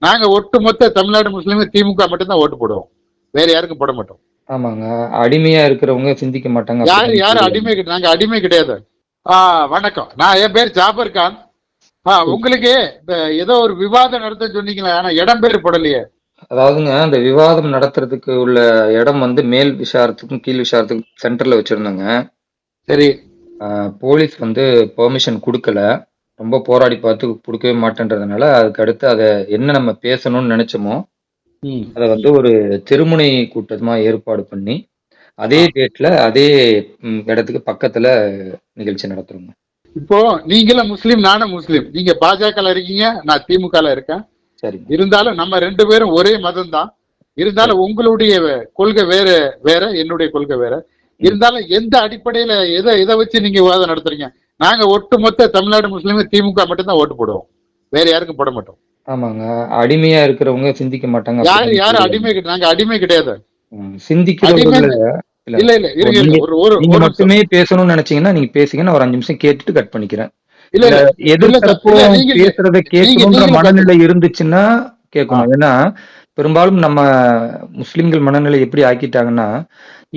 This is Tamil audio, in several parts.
நாங்க ஒட்டுமொத்த தமிழ்நாடு முஸ்லீம் திமுக மட்டும்தான் ஓட்டு போடுவோம், வேற யாருக்கும் போட மாட்டோம். ஆமாங்க. அடிமையா இருக்கிறவங்க சிந்திக்க மாட்டாங்க. யாரு யாரு அடிமை நாங்க அடிமை கிடையாது. வணக்கம், நான் என் பேர் ஜாபர் கான். உங்களுக்கு ஏதோ ஒரு விவாதம் நடத்த சொன்னீங்களா, ஆனா இடம் பேர் போடலையே. அதாவதுங்க, அந்த விவாதம் நடத்துறதுக்கு உள்ள இடம் வந்து மேல் விசாரத்துக்கும் கீழ் விசாரத்துக்கும் சென்டர்ல வச்சிருந்தாங்க. சரி. போலீஸ் வந்து பெர்மிஷன் கொடுக்கல. ரொம்ப போராடி பார்த்து கொடுக்கவே மாட்டேன்றதுனால அதுக்கு அடுத்து அதை என்ன நம்ம பேசணும்னு நினைச்சோமோ அதை வந்து ஒரு திருமுனை கூட்டமா ஏற்பாடு பண்ணி அதே டேட்ல அதே இடத்துக்கு பக்கத்துல நிகழ்ச்சி நடத்துறோங்க. இப்போ நீங்களும் முஸ்லீம், நானும் முஸ்லீம். நீங்க பாஜக இருக்கீங்க, நான் திமுக இருக்கேன். சரி, இருந்தாலும் நம்ம ரெண்டு பேரும் ஒரே மதம் தான். இருந்தாலும் உங்களுடைய கொள்கை வேற வேற, என்னுடைய கொள்கை வேற. இருந்தாலும் எந்த அடிப்படையில எதை வச்சு நீங்க விவாதம் நடத்துறீங்க? நாங்க ஒட்டுமொத்த தமிழ்நாடு முஸ்லீம் திமுக மட்டும்தான் ஓட்டு போடுவோம், வேற யாருக்கும் போட மாட்டோம். ஆமாங்க. அடிமையா இருக்கிறவங்க சிந்திக்க மாட்டாங்க. யாரு அடிமை? நாங்க அடிமை கிடையாது. சிந்திக்கிறவங்க இல்ல இல்ல நீங்க மட்டுமே பேசணும்னு நினைச்சீங்கன்னா நீங்க பேசுங்க, ஒரு 5 நிமிஷம் கேட்டுட்டு கட் பண்ணிக்கிறேன். இல்ல எதிர்த்தரப்போ பேசுறத கேட்கணும்ன்ற மனநிலை இருந்துச்சுன்னா கேட்கணும். ஏன்னா பெரும்பாலும் நம்ம முஸ்லிம்கள் மனநிலை எப்படி ஆக்கிட்டாங்கன்னா,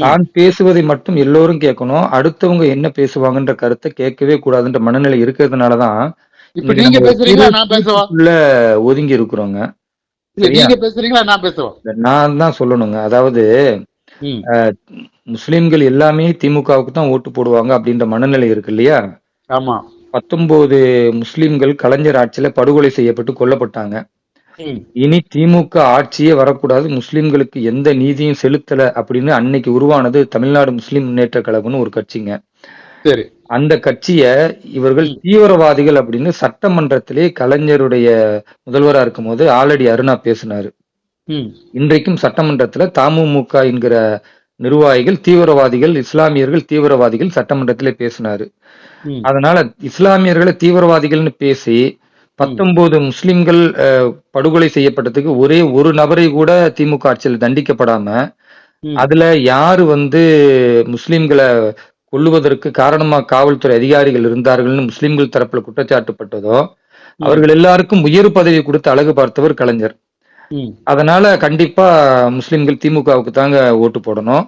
தான் பேசுவதை மட்டும் எல்லோரும் கேட்கணும், அடுத்தவங்க என்ன பேசுவாங்கன்ற கருத்தை கேட்கவே கூடாதுன்ற மனநிலை இருக்கிறதுனாலதான் ஒதுங்கி இருக்கிறோங்க. நான் தான் சொல்லணுங்க. அதாவது முஸ்லிம்கள் எல்லாமே திமுகவுக்கு தான் ஓட்டு போடுவாங்க அப்படின்ற மனநிலை இருக்கு இல்லையா? ஆமா. 19 முஸ்லிம்கள் கலைஞர் ஆட்சியில படுகொலை செய்யப்பட்டு கொல்லப்பட்டாங்க. இனி திமுக ஆட்சியே வரக்கூடாது, முஸ்லிம்களுக்கு எந்த நீதியும் செலுத்தல அப்படின்னு அன்னைக்கு உருவானது தமிழ்நாடு முஸ்லிம் முன்னேற்ற கழகம்னு ஒரு கட்சிங்க. சரி. அந்த கட்சிய இவர்கள் தீவிரவாதிகள் அப்படின்னு சட்டமன்றத்திலே கலைஞருடைய முதல்வரா இருக்கும் போது ஆல்ரெடி அருணா பேசினாரு. இன்றைக்கும் சட்டமன்றத்துல தமுமுக என்கிற நிர்வாகிகள் தீவிரவாதிகள், இஸ்லாமியர்கள் தீவிரவாதிகள் சட்டமன்றத்திலே பேசினாரு. அதனால இஸ்லாமியர்களை தீவிரவாதிகள்னு பேசி 19 முஸ்லிம்கள் படுகொலை செய்யப்பட்டதுக்கு ஒரே ஒரு நபரை கூட திமுக ஆட்சியில் தண்டிக்கப்படாம, அதுல யாரு வந்து முஸ்லிம்களை கொல்லுவதற்கு காரணமா காவல்துறை அதிகாரிகள் இருந்தார்கள்னு முஸ்லிம்கள் தரப்புல குற்றச்சாட்டுப்பட்டதோ அவர்கள் எல்லாருக்கும் உயர் பதவி கொடுத்து அழகு பார்த்தவர் கலைஞர். அதனால கண்டிப்பா முஸ்லிம்கள் திமுகவுக்கு தாங்க ஓட்டு போடணும்.